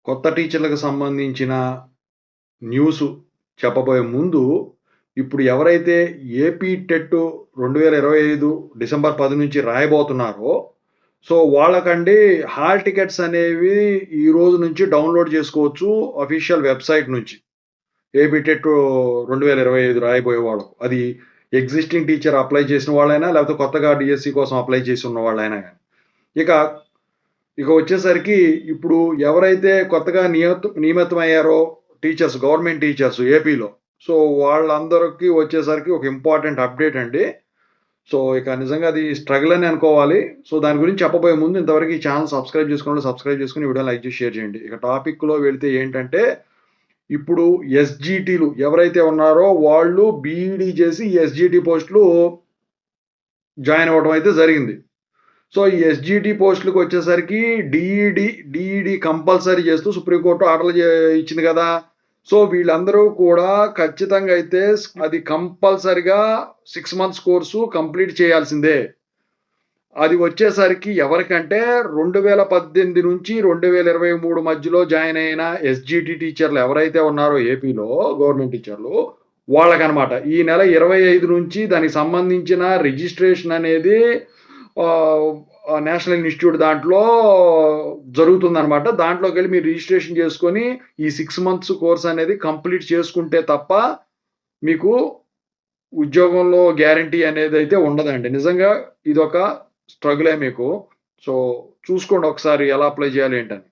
కొత్త టీచర్లకు సంబంధించిన న్యూసు చెప్పబోయే ముందు, ఇప్పుడు ఎవరైతే ఏపీ టెట్ 2025 డిసెంబర్ 10 నుంచి రాయబోతున్నారో, సో వాళ్ళకండి హాల్ టికెట్స్ అనేవి ఈ రోజు నుంచి డౌన్‌లోడ్ చేసుకోవచ్చు అఫీషియల్ వెబ్‌సైట్ నుంచి. ఏపీ టెట్ 2025 రాయబోయే వాళ్ళకు. అది ఎగ్జిస్టింగ్ టీచర్ అప్లై చేసిన వాళ్ళైనా, లేకపోతే కొత్తగా డీఎస్సీ కోసం అప్లై చేసి ఉన్న వాళ్ళైనా గాని. ఇక ఇక వచ్చేసరికి ఇప్పుడు ఎవరైతే కొత్తగా నియమితమయ్యారో టీచర్స్, గవర్నమెంట్ టీచర్స్ ఏపీలో. సో, వాళ్ళందరికి వచ్చేసరికి ఒక ఇంపార్టెంట్ అప్డేట్ అండి. సో, ఇక నిజంగా అది స్ట్రగుల్ అని అనుకోవాలి. సో, దాని గురించి చెప్పబోయే ముందు ఇంతవరకు ఈ ఛానెల్ సబ్స్క్రైబ్ చేసుకోనోళ్ళు సబ్స్క్రైబ్ చేసుకొని, వీడియోని లైక్ చేసి, షేర్ చేయండి. ఇక టాపిక్‌లో వెళ్తే ఏంటంటే, ఇప్పుడు ఎస్‌జీటీలు ఎవరైతే ఉన్నారో వాళ్ళు బీఈడీ చేసి ఎస్‌జీటీ పోస్టులు జాయిన్ అవ్వడం అయితే జరిగింది. సో, ఈ ఎస్‌జీటీ పోస్టులకొచ్చేసరికి డీఈడీ కంపల్సరీ చేస్తూ సుప్రీంకోర్టు ఆర్డర్‌లు ఇచ్చింది గదా! సో, వీళ్ళందరూ కూడా ఖచ్చితంగా అయితే అది కంపల్సరీగా 6 మంత్స్ కోర్సు కంప్లీట్ చేయాల్సిందే. అది వచ్చేసరికి ఎవరికంటే 2018 నుంచి 2023 మధ్యలో జాయిన్ అయిన ఎస్‌జీటీ టీచర్లు ఎవరైతే ఉన్నారో ఏపీలో గవర్నమెంట్ టీచర్లు వాళ్ళకనమాట. ఈ నెల 25 నుంచి దానికి సంబంధించిన రిజిస్ట్రేషన్ అనేది ఆహ్, నేషనల్ ఇన్‌స్టిట్యూట్ దాంట్లో జరుగుతుందనమాట. దాంట్లోకెళ్ళి మీరు రిజిస్ట్రేషన్ చేసుకొని ఈ 6 మంత్స్ కోర్స్ అనేది కంప్లీట్ చేసుకుంటే తప్ప మీకు ఉద్యోగంలో గ్యారంటీ అనేదైతే ఉండదండి. నిజంగా ఇదొక స్ట్రగులే మీకు. సో, చూసుకోండి ఒకసారి ఎలా అప్లై చేయాలి ఏంటని.